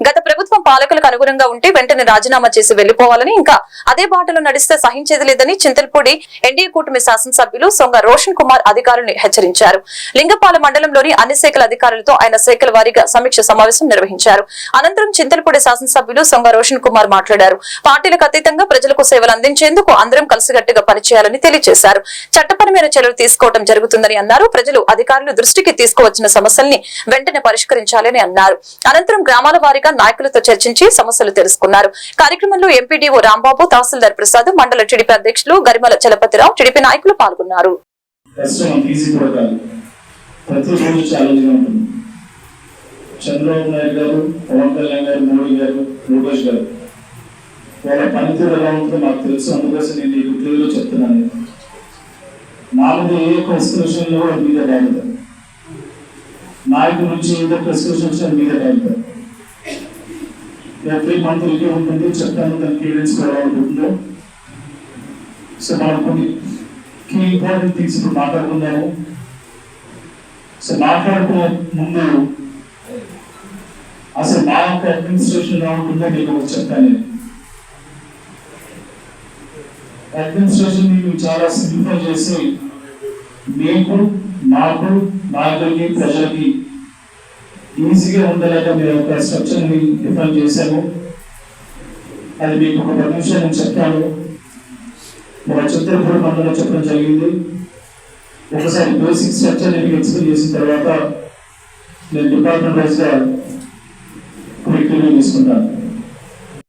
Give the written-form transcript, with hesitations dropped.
గత ప్రభుత్వం పాలకులకు అనుగుణంగా ఉంటే వెంటనే రాజీనామా చేసి వెళ్లిపోవాలని, ఇంకా అదే బాటలో నడిస్తే సహించేది లేదని చింతల్పూడి ఎన్డీఏ కూటమి శాసనసభ్యులు సొంగ రోషన్ కుమార్ అధికారులను హెచ్చరించారు. లింగపాల మండలంలోని అన్ని శాఖల అధికారులతో ఆయన శాఖల వారీగా సమీక్ష సమావేశం నిర్వహించారు. అనంతరం చింతల్పూడి శాసనసభ్యులు సొంగ రోషన్ కుమార్ మాట్లాడారు. పార్టీలకు అతీతంగా ప్రజలకు సేవలు అందించేందుకు అందరం కలిసికట్టుగా పనిచేయాలని తెలియజేశారు. చట్టపరమైన చర్యలు తీసుకోవడం జరుగుతుందని అన్నారు. ప్రజలు అధికారులు దృష్టికి తీసుకువచ్చిన సమస్యల్ని వెంటనే పరిష్కరించాలని అన్నారు. అనంతరం గ్రామాల వారీగా నాయకులతో చర్చించి సమస్యలు తెలుసుకున్నారు. కార్యక్రమంలో ఎంపీడీఓ రాంబాబు, తహసీల్దార్ ప్రసాద్, మండల టీడీపీ అధ్యక్షులు గరిమల చలపతిరావు, టీడీపీ నాయకులు పాల్గొన్నారు. చంద్రబాబు నాయుడు గారు, పవన్ కళ్యాణ్ గారు, మోడీ గారు, లోకేష్ గారు వాళ్ళ పనితీరు ఎలా ఉంటుందో నాకు తెలుసు. అందుకోసం నేను ఈ క్లియర్లో చెప్తున్నాను. నా మీద ఏ ప్రెస్క్రిప్షన్లో కూడా మీద బాగుంది, నాయకుల నుంచి ఏదో ప్రెస్క్రిప్షన్ మీద బాగుంటుంది. ఎవ్రీ మంత్ రివ్యూ ఉంటుంది, చెప్తాను దాని క్లియరెన్స్ కూడా ఉంటుందో. సో మనం కొన్ని కీ ఇంపార్టెంట్ థింగ్స్ ఇప్పుడు మాట్లాడుకుందాము. సో మాట్లాడుకునే ముందు అసలు మా యొక్క అడ్మినిస్ట్రేషన్ ఎలా ఉంటుందో మీకు చెప్తాను. అడ్మినిస్ట్రేషన్ మీకు చాలా సింప్లిఫై చేసి మీకు, నాకు, నాయకులకి, ప్రజలకి ఈజీగా ఉండలేక మేము ఒక స్ట్రక్చర్ని డిఫైన్ చేశాము. అది మీకు ఒక 10 నిమిషాలు నేను చెప్తాను. ఒక చిత్రపూడి మండలంలో చెప్పడం జరిగింది. ఒకసారి బేసిక్ స్ట్రక్చర్ మీకు ఎక్స్ప్లెయిన్ చేసిన తర్వాత నేను డిపార్ట్మెంట్ వైజ్గా క్విక్ రివ్యూ తీసుకుంటాను.